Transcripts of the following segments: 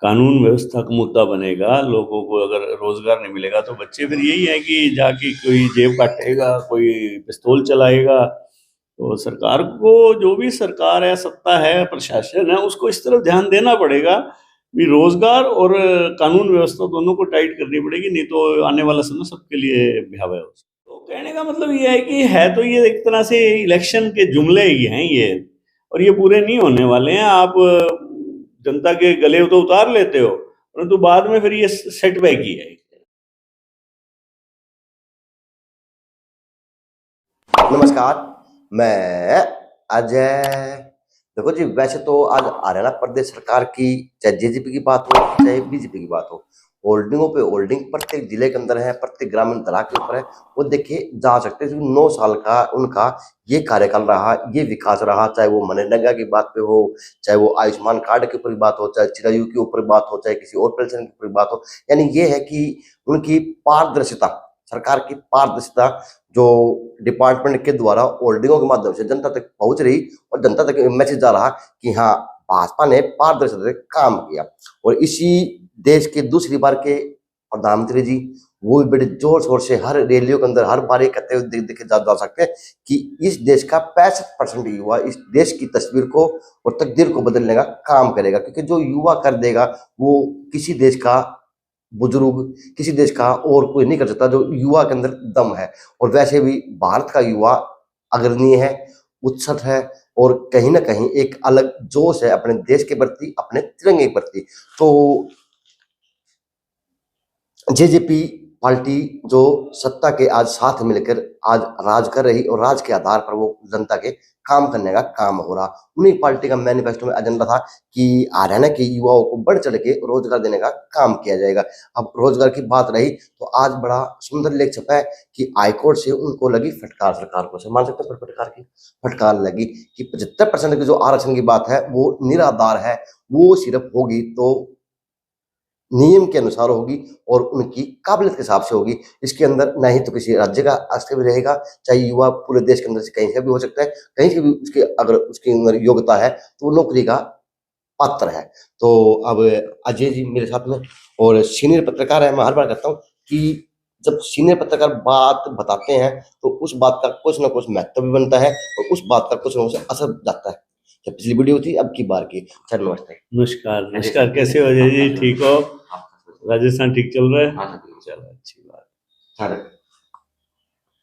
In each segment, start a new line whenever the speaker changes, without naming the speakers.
कानून व्यवस्था का मुद्दा बनेगा। लोगों को अगर रोजगार नहीं मिलेगा तो बच्चे फिर यही है कि जाके कोई जेब काटेगा, कोई पिस्तौल चलाएगा। तो सरकार को, जो भी सरकार है, सत्ता है, प्रशासन है, उसको इस तरफ ध्यान देना पड़ेगा भी रोजगार और कानून व्यवस्था दोनों को टाइट करनी पड़ेगी, नहीं तो आने वाला समय सबके लिए भयावह हो सकता है। तो कहने का मतलब ये है कि है तो ये एक तरह से इलेक्शन के जुमले ही हैं ये, और ये पूरे नहीं होने वाले हैं। आप जनता के गले तो उतार लेते हो, परंतु बाद में फिर ये सेटबैक ही है।
नमस्कार, मैं अजय। देखो जी, वैसे तो आज हरियाणा प्रदेश सरकार की चाहे जेजेपी की बात हो चाहे बीजेपी की बात हो, होल्डिंगों पे होल्डिंग प्रत्येक जिले के अंदर है, प्रत्येक ग्रामीण तला के ऊपर है। वो देखे जा सकते हैं 9 साल का उनका ये कार्यकाल रहा, ये विकास रहा, चाहे वो मनरेगा की बात पे हो, चाहे वो आयुष्मान कार्ड के ऊपर बात हो, चाहे चिरायु के ऊपर बात हो, चाहे किसी और पेंशन के ऊपर बात हो। यानी ये है कि उनकी पारदर्शिता, सरकार की पारदर्शिता जो डिपार्टमेंट के द्वारा होल्डिंगों के माध्यम से जनता तक पहुंच रही और जनता तक मैसेज जा रहा कि हाँ, भाजपा ने पारदर्शिता से काम किया। और इसी देश के दूसरी बार के प्रधानमंत्री जी, वो भी बड़े जोर शोर से हर रैलियों के अंदर हर बार ये कहते हुए देखे जा सकते हैं कि इस देश का 65% युवा इस देश की तस्वीर को और तकदीर को बदलने का काम करेगा, क्योंकि जो युवा कर देगा वो किसी देश का बुजुर्ग, किसी देश का और कोई नहीं कर सकता, जो युवा के अंदर दम है। और वैसे भी भारत का युवा अग्रणीय है, उत्सव है और कहीं ना कहीं एक अलग जोश है अपने देश के प्रति, अपने तिरंगे के प्रति। तो जेजेपी पार्टी जो सत्ता के आज साथ मिलकर आज राज कर रही और राज के आधार पर वो जनता के काम करने का काम हो रहा। उन्हीं पार्टी का मैनिफेस्टो में एजेंडा था कि हरियाणा के युवाओं को बढ़ चढ़ के रोजगार देने का काम किया जाएगा। अब रोजगार की बात रही तो आज बड़ा सुंदर लेख छपा है कि हाईकोर्ट से उनको लगी फटकार, सरकार को से मान सकते हैं फटकार की फटकार लगी कि 75% की जो आरक्षण की बात है वो निराधार है, वो सिर्फ होगी तो नियम के अनुसार होगी और उनकी काबिलियत के हिसाब से होगी। इसके अंदर ना ही तो किसी राज्य का अस्तित्व रहेगा, चाहे युवा पूरे देश के अंदर से कहीं से भी हो सकता है, कहीं से भी उसके अगर उसके अंदर योग्यता है तो वो नौकरी का पात्र है। तो अब अजय जी मेरे साथ में और सीनियर पत्रकार है, मैं हर बार कहता हूँ कि जब सीनियर पत्रकार बात बताते हैं तो उस बात का कुछ ना कुछ महत्व भी बनता है और उस बात का कुछ ना कुछ असर जाता है। जब पिछली वीडियो थी, अब की बार की। सर नमस्ते।
नमस्कार, नमस्कार। कैसे हो अजय जी? ठीक हो? राजस्थान ठीक चल रहा है? चलो, अच्छी बात।
सर,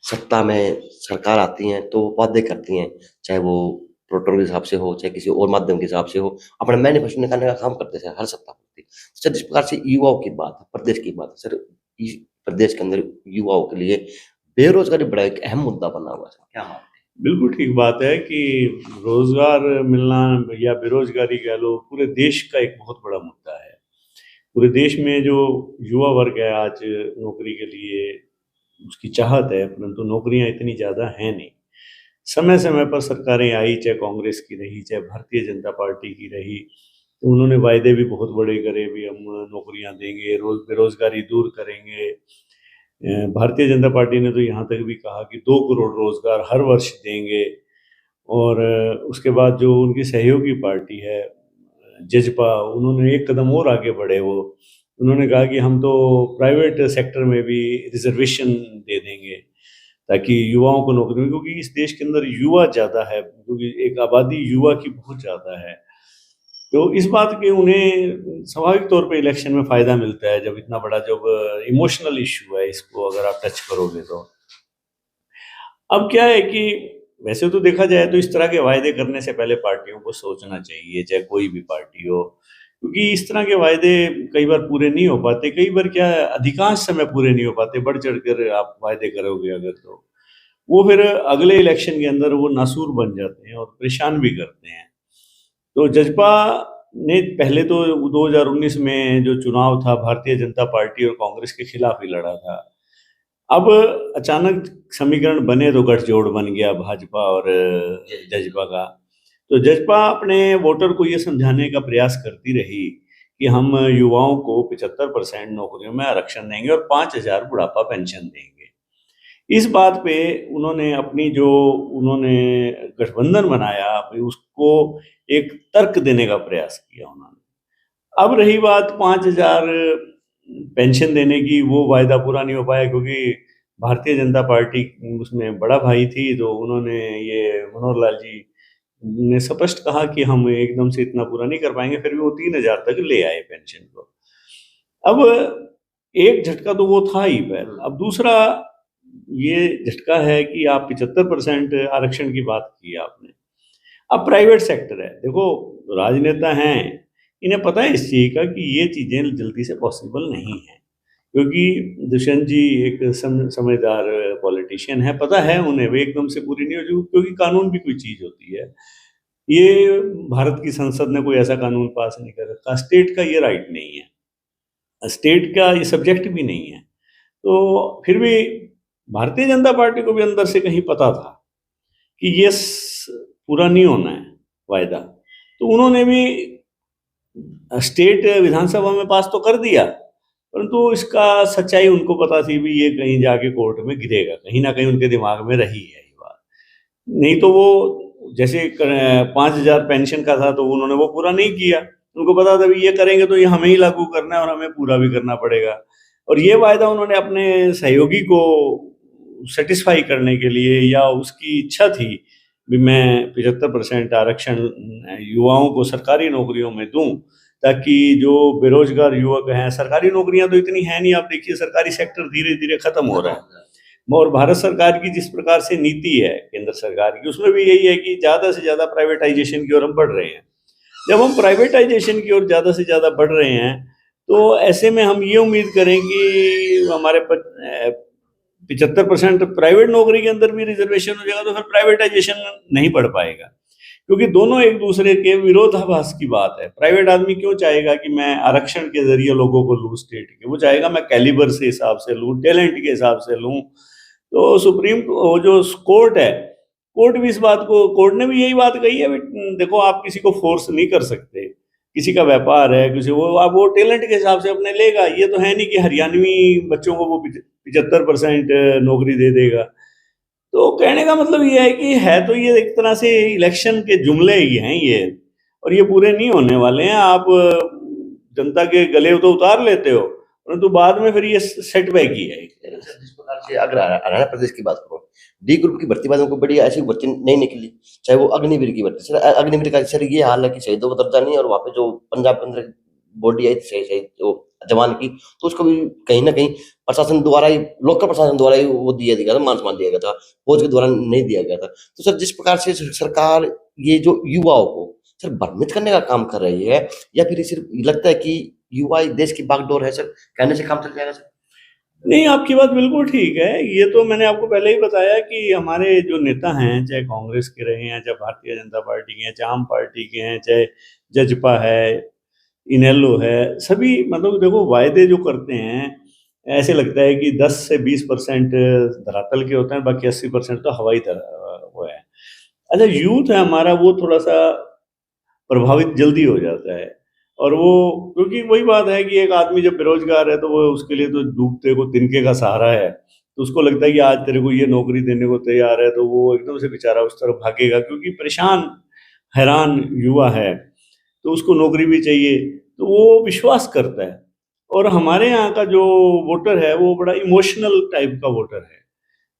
सत्ता में सरकार आती हैं तो वादे करती हैं, चाहे वो प्रोटोकॉल के हिसाब से हो, चाहे किसी और माध्यम के हिसाब से हो, अपना मैनिफेस्टो निकालने का काम करते हैं हर सत्ता होती है। सर, जिस प्रकार से युवाओं की बात है, प्रदेश की बात है, सर इस प्रदेश के अंदर युवाओं के लिए बेरोजगारी बड़ा एक अहम मुद्दा बना हुआ है, सर क्या मानते हैं?
बिल्कुल ठीक बात है कि रोजगार मिलना या बेरोजगारी कह लो, पूरे देश का एक बहुत बड़ा मुद्दा है। पूरे देश में जो युवा वर्ग है आज नौकरी के लिए उसकी चाहत है, परंतु नौकरियां इतनी ज़्यादा हैं नहीं। समय समय पर सरकारें आई, चाहे कांग्रेस की रही, चाहे भारतीय जनता पार्टी की रही, तो उन्होंने वायदे भी बहुत बड़े करे भी हम नौकरियां देंगे, बेरोजगारी दूर करेंगे। भारतीय जनता पार्टी ने तो यहाँ तक भी कहा कि 2 करोड़ रोजगार हर वर्ष देंगे। और उसके बाद जो उनकी सहयोगी पार्टी है जजपा, उन्होंने एक कदम और आगे बढ़े। वो उन्होंने कहा कि हम तो प्राइवेट सेक्टर में भी रिजर्वेशन दे देंगे ताकि युवाओं को नौकरी मिले, क्योंकि इस देश के अंदर युवा ज़्यादा है, क्योंकि एक आबादी युवा की बहुत ज़्यादा है। तो इस बात के उन्हें स्वाभाविक तौर पे इलेक्शन में फ़ायदा मिलता है, जब इतना बड़ा जब इमोशनल इशू है, इसको अगर आप टच करोगे तो। अब क्या है कि वैसे तो देखा जाए तो इस तरह के वायदे करने से पहले पार्टियों को सोचना चाहिए, चाहे कोई भी पार्टी हो, क्योंकि इस तरह के वायदे कई बार पूरे नहीं हो पाते। कई बार क्या है, अधिकांश समय पूरे नहीं हो पाते। बढ़ चढ़कर आप वायदे करोगे अगर, तो वो फिर अगले इलेक्शन के अंदर वो नासूर बन जाते हैं और परेशान भी करते हैं। तो जजपा ने पहले तो 2019 में जो चुनाव था, भारतीय जनता पार्टी और कांग्रेस के खिलाफ ही लड़ा था। अब अचानक समीकरण बने तो गठजोड़ बन गया भाजपा और जजपा का। तो जजपा अपने वोटर को ये समझाने का प्रयास करती रही कि हम युवाओं को 75% नौकरियों में आरक्षण देंगे और 5,000 बुढ़ापा पेंशन देंगे। इस बात पे उन्होंने अपनी जो उन्होंने गठबंधन बनाया, उसको एक तर्क देने का प्रयास किया उन्होंने। अब रही बात 5,000 पेंशन देने की, वो वायदा पूरा नहीं हो पाया क्योंकि भारतीय जनता पार्टी उसमें बड़ा भाई थी, तो उन्होंने, ये मनोहर लाल जी ने स्पष्ट कहा कि हम एकदम से इतना पूरा नहीं कर पाएंगे, फिर भी वो 3,000 तक ले आए पेंशन को। अब एक झटका तो वो था ही पहले, अब दूसरा ये झटका है कि आप 75% आरक्षण की बात की आपने। अब प्राइवेट सेक्टर है, देखो राजनेता हैं, इन्हें पता है इस चीज का कि ये चीजें जल्दी से पॉसिबल नहीं है, क्योंकि दुष्यंत जी एक समझदार पॉलिटिशियन है, पता है उन्हें वे एकदम से पूरी नहीं हो, क्योंकि कानून भी कोई चीज होती है। ये भारत की संसद ने कोई ऐसा कानून पास नहीं कर रखा, स्टेट का ये राइट नहीं है, स्टेट का ये सब्जेक्ट भी नहीं है। तो फिर भी भारतीय जनता पार्टी को भी अंदर से कहीं पता था कि ये पूरा नहीं होना है वायदा, तो उन्होंने भी स्टेट विधानसभा में पास तो कर दिया, परंतु इसका सच्चाई उनको पता थी भी ये कहीं जाके कोर्ट में गिरेगा, कहीं ना कहीं उनके दिमाग में रही है ये बात। नहीं तो वो जैसे 5,000 पेंशन का था, तो उन्होंने वो पूरा नहीं किया, उनको पता था भी ये करेंगे तो ये हमें ही लागू करना है और हमें पूरा भी करना पड़ेगा। और ये वायदा उन्होंने अपने सहयोगी को सेटिस्फाई करने के लिए, या उसकी इच्छा थी भी मैं 75% आरक्षण युवाओं को सरकारी नौकरियों में दूं, ताकि जो बेरोजगार युवक हैं, सरकारी नौकरियां तो इतनी है नहीं, आप देखिए सरकारी सेक्टर धीरे धीरे खत्म हो रहा है। और भारत सरकार की जिस प्रकार से नीति है केंद्र सरकार की, उसमें भी यही है कि ज्यादा से ज्यादा प्राइवेटाइजेशन की ओर हम बढ़ रहे हैं। जब हम प्राइवेटाइजेशन की ओर ज्यादा से ज्यादा बढ़ रहे हैं, तो ऐसे में हम ये उम्मीद करें कि हमारे 75% प्राइवेट नौकरी के अंदर भी रिजर्वेशन हो जाएगा, तो फिर प्राइवेटाइजेशन नहीं बढ़ पाएगा, क्योंकि दोनों एक दूसरे के विरोधाभास की बात है। प्राइवेट आदमी क्यों चाहेगा कि मैं आरक्षण के जरिए लोगों को लूं स्टेट के, वो चाहेगा मैं कैलिबर से हिसाब से लूं, टैलेंट के हिसाब से लूं। तो वो जो कोर्ट है, कोर्ट भी इस बात को, कोर्ट ने भी यही बात कही है, देखो आप किसी को फोर्स नहीं कर सकते, किसी का व्यापार है, किसी वो आप वो टैलेंट के हिसाब से अपने लेगा। ये तो है नहीं कि हरियाणवी बच्चों को वो 75% नौकरी दे देगा। तो कहने का मतलब ये है कि है तो ये एक तरह से इलेक्शन के जुमले ही हैं ये, और ये पूरे नहीं होने वाले हैं। आप जनता के गले तो उतार लेते हो, परंतु बाद में फिर ये सेटबैक ही है।
जिस प्रकार से अगर हरियाणा प्रदेश की बात करो, डी ग्रुप की भर्ती वालों को बड़ी ऐसी भर्ती नहीं निकली, चाहे वो अग्निवीर की भर्ती। सर अग्निवीर का सर ये हाल है कि शहीदों का दर्जा नहीं है, और वहाँ पे जो पंजाब के अंदर बॉडी आई थी शहीद जो जवान की, तो उसको भी कहीं ना कहीं प्रशासन द्वारा ही, लोकल प्रशासन द्वारा ही वो दिया गया था, मान सम्मान दिया गया था, फौज के द्वारा नहीं दिया गया था। तो सर जिस प्रकार से सरकार ये जो युवाओं को सर भ्रमित करने का काम कर रही है, या फिर सिर्फ लगता है कि युवा देश की बागडोर है, सर कहने से काम चल जाएगा सर?
नहीं, आपकी बात बिल्कुल ठीक है। ये तो मैंने आपको पहले ही बताया कि हमारे जो नेता हैं, चाहे कांग्रेस के रहे हैं, चाहे भारतीय जनता पार्टी के हैं, चाहे आम पार्टी के हैं, चाहे जजपा है, इनेलो है, सभी मतलब देखो वायदे जो करते हैं, ऐसे लगता है कि 10 से 20% धरातल के होते हैं, बाकी 80% तो हवाई वो है। अच्छा, यूथ है हमारा, वो थोड़ा सा प्रभावित जल्दी हो जाता है। और वो, क्योंकि वही बात है कि एक आदमी जब बेरोजगार है, तो वो उसके लिए तो डूबते को तिनके का सहारा है, तो उसको लगता है कि आज तेरे को ये नौकरी देने को तैयार है, तो वो एकदम से बेचारा उस तरफ भागेगा, क्योंकि परेशान हैरान युवा है, तो उसको नौकरी भी चाहिए, तो वो विश्वास करता है। और हमारे यहाँ का जो वोटर है, वो बड़ा इमोशनल टाइप का वोटर है।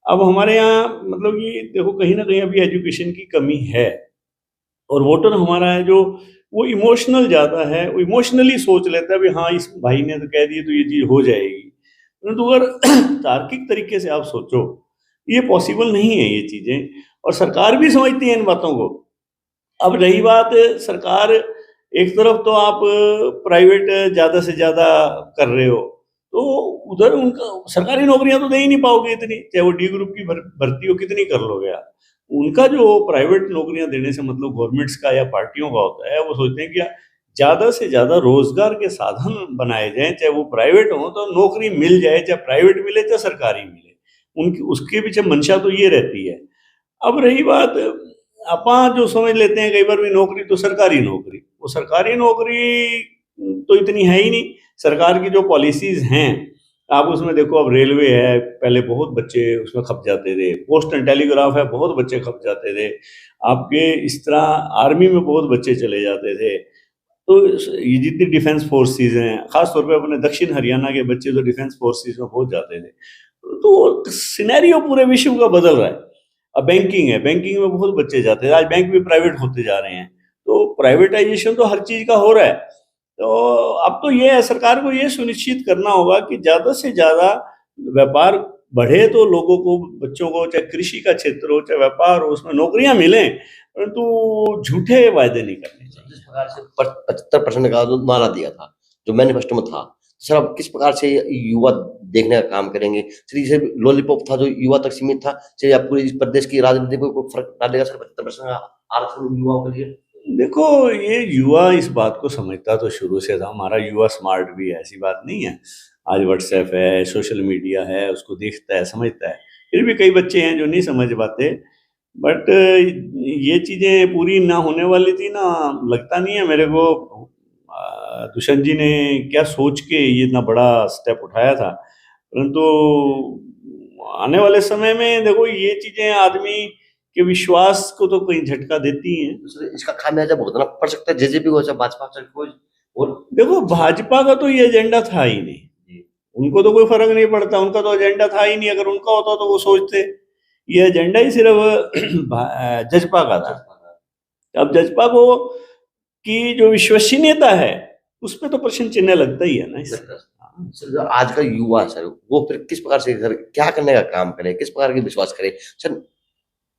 अब हमारे यहाँ मतलब कि देखो कहीं ना कहीं अभी एजुकेशन की कमी है, और वोटर हमारा है जो वो इमोशनल ज़्यादा है, वो इमोशनली सोच लेता है भी हाँ इस भाई ने तो कह दिया तो ये चीज़ हो जाएगी। परंतु अगर तार्किक तरीके से आप सोचो, ये पॉसिबल नहीं है ये चीज़ें, और सरकार भी समझती है इन बातों को। अब रही बात सरकार, एक तरफ तो आप प्राइवेट ज़्यादा से ज़्यादा कर रहे हो, तो उधर उनका सरकारी नौकरियां तो दे ही नहीं पाओगे इतनी, चाहे वो डी ग्रुप की भर्ती हो, कितनी कर लोगे आप। उनका जो प्राइवेट नौकरियां देने से मतलब गवर्नमेंट्स का या पार्टियों का होता है, वो सोचते हैं कि ज़्यादा से ज़्यादा रोजगार के साधन बनाए जाएं, चाहे वो प्राइवेट हो तो नौकरी मिल जाए, चाहे प्राइवेट मिले चाहे सरकारी मिले, उनकी उसके पीछे मंशा तो ये रहती है। अब रही बात, अपा जो समझ लेते हैं कई बार भी नौकरी तो सरकारी नौकरी, वो सरकारी नौकरी तो इतनी है ही नहीं। सरकार की जो पॉलिसीज हैं, आप उसमें देखो, अब रेलवे है, पहले बहुत बच्चे उसमें खप जाते थे, पोस्ट एंड टेलीग्राफ है, बहुत बच्चे खप जाते थे, आपके इस तरह आर्मी में बहुत बच्चे चले जाते थे। तो ये जितनी डिफेंस फोर्सेस हैं, खासतौर पे अपने दक्षिण हरियाणा के बच्चे जो डिफेंस फोर्सेस में पहुंच जाते थे, तो सिनेरियो पूरे विश्व का बदल रहा है। अब बैंकिंग है, बैंकिंग में बहुत बच्चे जाते हैं, आज बैंक भी प्राइवेट होते जा रहे हैं, तो प्राइवेटाइजेशन तो हर चीज का हो रहा है। तो अब तो ये है, सरकार को ये सुनिश्चित करना होगा कि ज्यादा से ज्यादा व्यापार बढ़े, तो लोगों को, बच्चों को, चाहे कृषि का क्षेत्र हो, चाहे व्यापार हो, उसमें नौकरियां मिलें, परंतु झूठे वायदे नहीं करने चाहिए।
जिस प्रकार से 75% का जो नारा दिया था, जो मैनिफेस्टो में था, सर अब किस प्रकार से युवा देखने का काम करेंगे? सर ये लॉलीपॉप था जो युवा तक सीमित था, चाहे आप पूरे इस प्रदेश की राजनीति को कोई फर्क डालेगा सर 75% का आरक्षण युवाओं के लिए?
देखो, ये युवा इस बात को समझता तो शुरू से था, हमारा युवा स्मार्ट भी है, ऐसी बात नहीं है। आज व्हाट्सएप है, सोशल मीडिया है, उसको देखता है, समझता है। फिर भी कई बच्चे हैं जो नहीं समझ पाते, बट ये चीजें पूरी ना होने वाली थी ना, लगता नहीं है मेरे को। दुष्यंत जी ने क्या सोच के ये इतना बड़ा स्टेप उठाया था, परंतु आने वाले समय में देखो, ये चीजें आदमी के विश्वास को तो कहीं झटका देती हैं।
तो सर इसका खामियाजा भुगतना पड़ सकता है जेजेपी को, चाहे भाजपा, चाहे कोई और।
देखो, भाजपा का तो ये एजेंडा था ही नहीं, उनको तो कोई फर्क नहीं पड़ता, उनका तो एजेंडा था ही नहीं। अगर उनका होता तो वो सोचते। ये एजेंडा ही सिर्फ जजपा का था। अब जजपा को की जो विश्वसनीयता है, उस पर तो प्रश्न चिन्ह लगता ही है ना इससे।
सर जो आज का युवा है सर, वो फिर किस प्रकार से सर क्या करने का काम करे, किस प्रकार के विश्वास करे? सर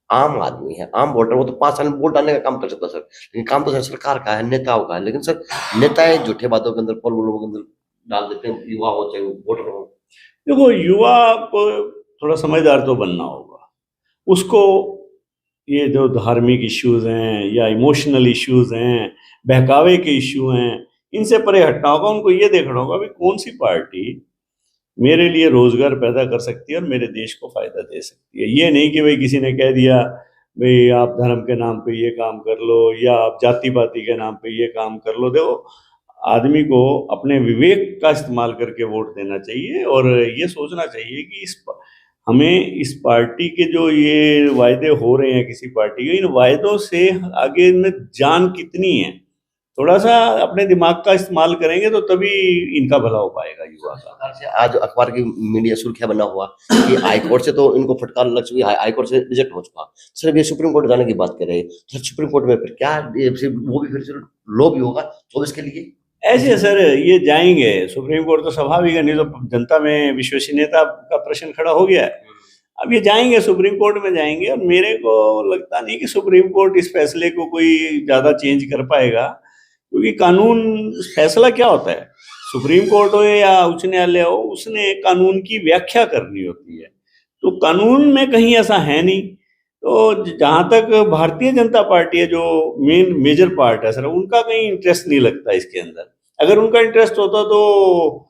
आम आदमी है, आम वोटर, वो तो 5 साल में वोट डालने का काम कर सकता है सर, लेकिन काम तो सर सरकार का है, नेताओं का है। लेकिन सर नेताएं झूठे बातों के अंदर, प्रलोभनों के अंदर डाल देते हैं, युवा हो चाहे वोटर हो।
देखो, युवा को थोड़ा समझदार तो बनना होगा। उसको ये जो धार्मिक इश्यूज हैं या इमोशनल इश्यूज हैं, बहकावे के इश्यू हैं, इनसे परे हटना होगा। उनको ये देखना होगा भी कौन सी पार्टी मेरे लिए रोजगार पैदा कर सकती है और मेरे देश को फायदा दे सकती है। ये नहीं कि भाई किसी ने कह दिया भाई आप धर्म के नाम पे ये काम कर लो, या आप जाति पाति के नाम पे ये काम कर लो। देखो, आदमी को अपने विवेक का इस्तेमाल करके वोट देना चाहिए, और ये सोचना चाहिए कि हमें इस पार्टी के जो ये वायदे हो रहे हैं किसी पार्टी के, इन वायदों से आगे इनमें जान कितनी है, थोड़ा सा अपने दिमाग का इस्तेमाल करेंगे तो तभी इनका भला हो पाएगा युवा का।
प्रकार से आज अखबार की मीडिया सुर्खियां बना हुआ कि हाई कोर्ट से तो इनको फटकार लग चुकी, हाई कोर्ट से रिजेक्ट हो चुका। सर अब ये सुप्रीम कोर्ट जाने की बात कर रहे हैं, सर सुप्रीम कोर्ट में फिर क्या वो भी फिर लो भी होगा 24 के लिए?
ऐसे सर ये जाएंगे सुप्रीम कोर्ट, तो स्वाभाविक है, नहीं तो जनता में विश्वसनीयता का प्रश्न खड़ा हो गया है। अब ये जाएंगे सुप्रीम कोर्ट में जाएंगे, और मेरे को लगता नहीं कि सुप्रीम कोर्ट इस फैसले को कोई ज्यादा चेंज कर पाएगा, क्योंकि कानून फैसला क्या होता है, सुप्रीम कोर्ट हो या उच्च न्यायालय हो, उसने कानून की व्याख्या करनी होती है। तो कानून में कहीं ऐसा है नहीं। तो जहां तक भारतीय जनता पार्टी है, जो मेजर पार्ट है सर, उनका कहीं इंटरेस्ट नहीं लगता इसके अंदर। अगर उनका इंटरेस्ट होता तो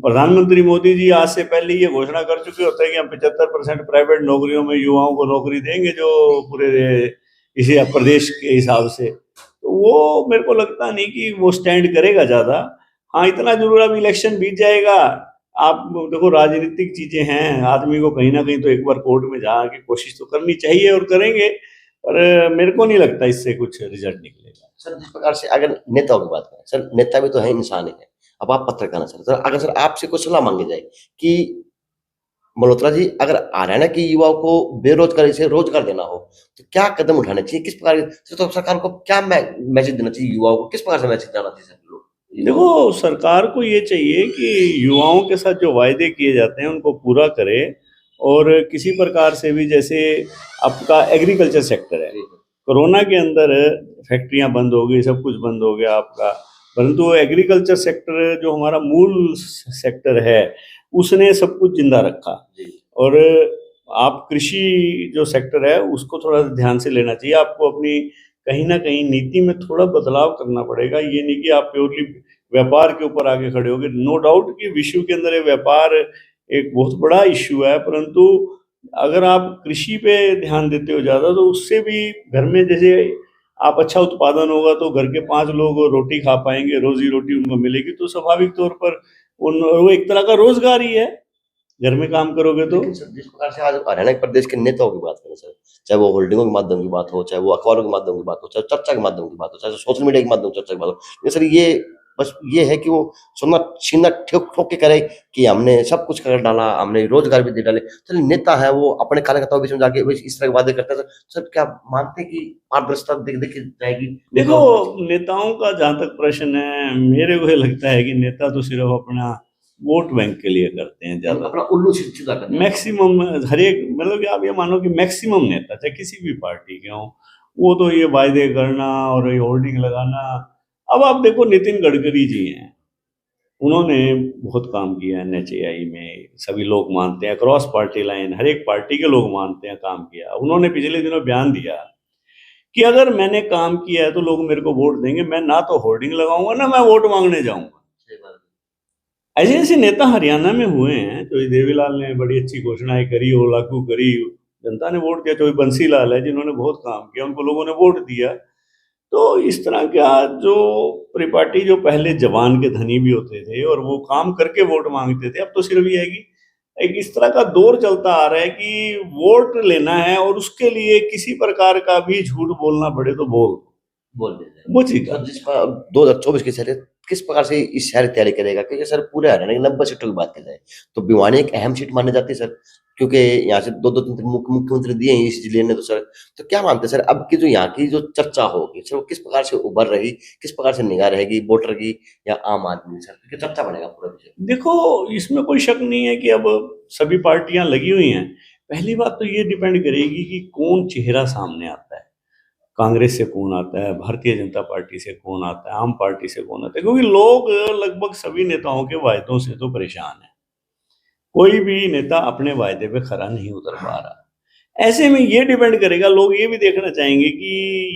प्रधानमंत्री मोदी जी आज से पहले ये घोषणा कर चुके होते हैं कि हम 75% प्राइवेट नौकरियों में युवाओं को नौकरी देंगे, जो पूरे इसी प्रदेश के हिसाब से। तो वो मेरे को लगता नहीं कि वो स्टैंड करेगा ज्यादा। हाँ, इतना जरूर, अब इलेक्शन बीत जाएगा। आप देखो, राजनीतिक चीजें हैं, आदमी को कहीं ना कहीं तो एक बार कोर्ट में जाके कोशिश तो करनी चाहिए, और करेंगे, पर मेरे को नहीं लगता इससे कुछ रिजल्ट निकलेगा।
सर जिस प्रकार से अगर नेताओं की बात करें, सर नेता भी तो है, इंसान ही है। अब आप पत्रकार हैं सर, अगर सर आपसे कुछ सलाह मांगी जाए कि मल्होत्रा जी, अगर हरियाणा के युवाओं को बेरोजगारी से रोजगार देना हो तो क्या कदम उठाने चाहिए, किस प्रकार से, तो सरकार को क्या मैसेज देना चाहिए युवाओं को, किस प्रकार से मैसेज जाना चाहिए सर लोग?
देखो, सरकार को ये चाहिए कि युवाओं के साथ जो वायदे किए जाते हैं उनको पूरा करे, और किसी प्रकार से भी, जैसे आपका एग्रीकल्चर सेक्टर है, कोरोना के अंदर फैक्ट्रियां बंद हो गई, सब कुछ बंद हो गया आपका, परंतु एग्रीकल्चर सेक्टर जो हमारा मूल सेक्टर है, उसने सब कुछ जिंदा रखा। और आप कृषि जो सेक्टर है उसको थोड़ा ध्यान से लेना चाहिए। आपको अपनी कहीं ना कहीं नीति में थोड़ा बदलाव करना पड़ेगा। ये नहीं कि आप प्योरली व्यापार के ऊपर आगे खड़े होगे। नो डाउट कि विश्व के अंदर ये व्यापार एक बहुत बड़ा इश्यू है, परंतु अगर आप कृषि पे ध्यान देते हो ज़्यादा, तो उससे भी घर में जैसे आप अच्छा उत्पादन होगा तो घर के 5 लोग रोटी खा पाएंगे, रोजी रोटी उनको मिलेगी, तो स्वाभाविक तौर पर वो एक तरह का रोजगार ही है। घर में काम करोगे तो।
लेकिन सर जिस प्रकार से आज हरियाणा प्रदेश के नेताओं की बात करें सर, चाहे वो होल्डिंगों के माध्यम की बात हो, चाहे वो अखबारों के माध्यम की बात हो, चाहे चर्चा के माध्यम की बात हो, चाहे सोशल मीडिया के माध्यम से चर्चा की बात हो, ये सर ये बस ये है कि वो सुनना छीनना ठोक ठोक के करे कि हमने सब कुछ कर डाला, हमने रोजगार भी दे डाले। चल नेता है वो अपने कार्यकर्ताओं के बीच में जाके वही इस तरह के वादे करते हैं सर क्या मानते हैं कि पारदर्शिता देखी जाएगी?
देखो, नेताओं का जहां तक प्रश्न है, मेरे को ये लगता है कि नेता तो सिर्फ अपना वोट बैंक के लिए करते हैं ज्यादा,
अपना उल्लू सीधा करते हैं।
मैक्सिमम हर एक, मतलब कि आप ये मानो कि मैक्सिमम नेता चाहे किसी भी पार्टी के हों, वो तो ये वायदे करना और ये होर्डिंग लगाना। अब आप देखो नितिन गडकरी जी हैं, उन्होंने बहुत काम किया है NHAI में, सभी लोग मानते हैं, क्रॉस पार्टी लाइन हर एक पार्टी के लोग मानते हैं काम किया। उन्होंने पिछले दिनों बयान दिया कि अगर मैंने काम किया है तो लोग मेरे को वोट देंगे, मैं ना तो होर्डिंग लगाऊंगा ना मैं वोट मांगने जाऊंगा। ऐसे ऐसे नेता हरियाणा में हुए हैं। चौधरी देवीलाल ने बड़ी अच्छी घोषणाएं करी और लागू करी, जनता ने वोट दिया। चौधरी बंसीलाल है जिन्होंने बहुत काम किया, उनको लोगों ने वोट दिया। तो इस तरह का जो परिपाटी जो पहले जवान के धनी भी होते थे और वो काम करके वोट मांगते थे, अब तो सिर्फ ये है कि एक इस तरह का दौर चलता आ रहा है कि वोट लेना है और उसके लिए किसी प्रकार का भी झूठ बोलना पड़े तो बोल देते हैं। वो चीज
सर जिस पर 2024 की शहर किस प्रकार से इस शहर तैयारी करेगा? क्योंकि सर पूरे हरियाणा की 90 सीटों की बात की जाए तो भिवानी एक अहम सीट मानी जाती है सर, क्योंकि यहाँ से दो दो तीन मुख्यमंत्री दिए हैं इस जिले ने। तो सर तो क्या मानते हैं सर अब की जो यहाँ की जो चर्चा होगी सर वो किस प्रकार से उभर रही, किस प्रकार से निगाह रहेगी वोटर की या आम आदमी सर, क्योंकि चर्चा बढ़ेगा पूरा विषय?
देखो, इसमें कोई शक नहीं है कि अब सभी पार्टियां लगी हुई हैं। पहली बात तो ये डिपेंड करेगी कि कौन चेहरा सामने आता है, कांग्रेस से कौन आता है, भारतीय जनता पार्टी से कौन आता है, आम पार्टी से कौन आता है, क्योंकि लोग लगभग सभी नेताओं के वायदों से तो परेशान है। कोई भी नेता अपने वायदे पे खरा नहीं उतर पा रहा। ऐसे में ये डिपेंड करेगा, लोग ये भी देखना चाहेंगे कि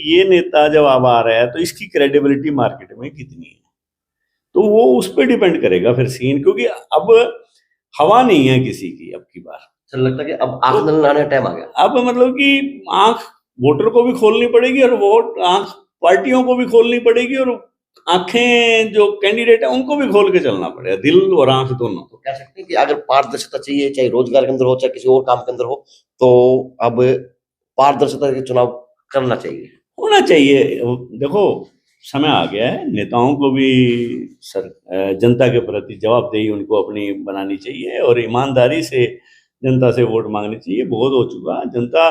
ये नेता जब अब आ रहा है तो इसकी क्रेडिबिलिटी मार्केट में कितनी है। तो वो उस पर डिपेंड करेगा फिर सीन, क्योंकि अब हवा नहीं है किसी की अब की बार।
सर लगता है कि अब आंख लाने का टाइम आ गया।
अब मतलब कि आंख वोटर को भी खोलनी पड़ेगी और वोट आंख पार्टियों को भी खोलनी पड़ेगी, और आंखें जो कैंडिडेट है उनको भी खोल के चलना पड़ेगा, दिल और आंख दोनों।
तो कह सकते हैं कि अगर पारदर्शिता चाहिए, चाहे रोजगार के अंदर हो चाहे किसी और काम के अंदर हो, तो अब पारदर्शिता के चुनाव करना चाहिए,
होना चाहिए। देखो, समय आ गया है, नेताओं को भी जनता के प्रति जवाबदेही उनको अपनी बनानी चाहिए और ईमानदारी से जनता से वोट मांगनी चाहिए। बहुत हो चुका, जनता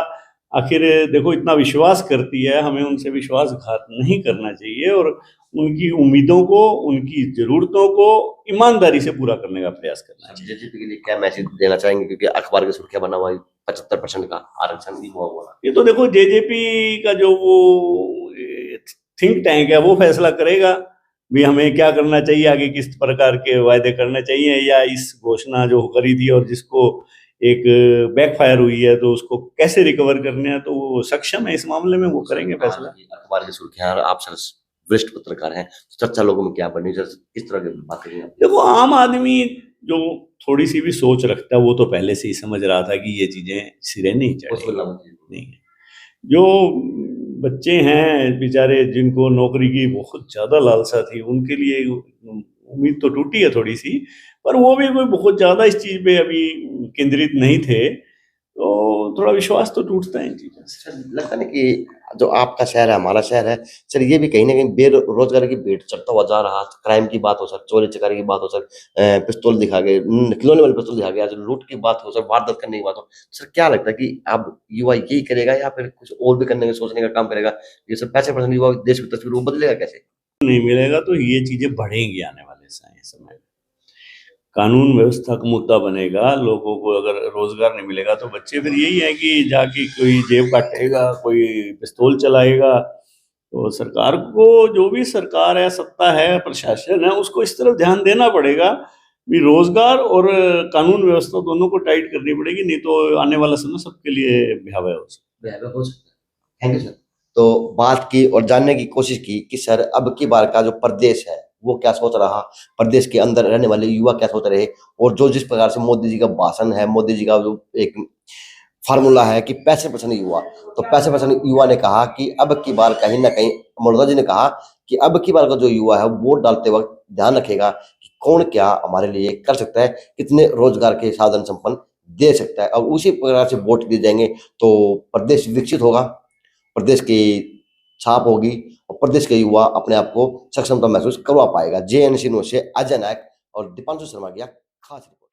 आखिर देखो इतना विश्वास करती है, हमें उनसे विश्वासघात नहीं करना चाहिए और उनकी उम्मीदों को, उनकी जरूरतों को ईमानदारी से पूरा करने का प्रयास करना चाहिए।
जेजेपी के लिए क्या मैसेज देना चाहेंगे? क्योंकि अखबार की सुर्खियां बना हुआ है 75% का आरक्षण भी हुआ हुआ।
ये तो देखो जेजेपी का जो वो थिंक टैंक है वो फैसला करेगा भी हमें क्या करना चाहिए, आगे किस प्रकार के वायदे करने चाहिए, या इस घोषणा जो करी थी और जिसको एक बैकफायर हुई है तो उसको कैसे रिकवर करने हैं, तो वो सक्षम है इस मामले में, वो करेंगे फैसला।
अखबार की सुर्खियां, आप सर वरिष्ठ पत्रकार हैं, चर्चा लोगों में क्या बनी, किस तरह की बात करेंगे?
देखो, आम आदमी जो थोड़ी सी भी सोच रखता है वो तो पहले से ही समझ रहा था कि ये चीजें सिरे नहीं चढ़ेगी। नहीं, जो बच्चे हैं बेचारे जिनको नौकरी की बहुत ज्यादा लालसा थी, उनके लिए उम्मीद तो टूटी है थोड़ी सी, पर वो भी कोई बहुत ज्यादा इस चीज पे अभी केंद्रित नहीं थे, तो थोड़ा विश्वास तो टूटता है इन चीजों से।
लगता नहीं कि जो आपका शहर है, हमारा शहर है सर, ये भी कहीं ना कहीं बेरोजगारी की भेंट चढ़ता हुआ जा रहा। क्राइम की बात हो सर, चोरी चकारी की बात हो सर, पिस्तौल दिखा गए, खिलौने वाले पिस्तौल दिखा गया, लूट की बात हो सर, वारदात करने की बात हो सर, क्या लगता है कि अब युवा यही करेगा या फिर कुछ और भी करने का सोचने का काम करेगा? ये सब 65% युवा देश की तस्वीर वो बदलेगा कैसे?
नहीं मिलेगा तो ये चीजें बढ़ेंगी आने वाले समय में। कानून व्यवस्था का मुद्दा बनेगा, लोगों को अगर रोजगार नहीं मिलेगा तो बच्चे फिर यही है कि जाके कोई जेब काटेगा, कोई पिस्तौल चलाएगा। तो सरकार को, जो भी सरकार है, सत्ता है, प्रशासन है, उसको इस तरफ ध्यान देना पड़ेगा भी रोजगार और कानून व्यवस्था दोनों को टाइट करनी पड़ेगी, नहीं तो आने वाला समय सबके लिए भयावह हो सकता
है। Thank you sir. तो बात की और जानने की कोशिश की कि सर अब की बार का जो प्रदेश है वो क्या सोच रहा, प्रदेश के अंदर रहने वाले युवा क्या सोच रहे, और जो जिस प्रकार से मोदी जी का भाषण है, मोदी जी का जो एक फार्मूला है कि 65% युवा, तो 65% युवा ने कहा कि अब की बार कहीं ना कहीं, मनोजा जी ने कहा कि अब की बार का जो युवा है वोट डालते वक्त ध्यान रखेगा कि कौन क्या हमारे लिए कर सकता है, कितने रोजगार के साधन संपन्न दे सकता है, और उसी प्रकार से वोट दिए जाएंगे तो प्रदेश विकसित होगा, प्रदेश की छाप होगी और प्रदेश के युवा अपने आप को सक्षमता महसूस करवा पाएगा। JNC न्यूज़ से अजय नायक और दीपांशु शर्मा की खास रिपोर्ट।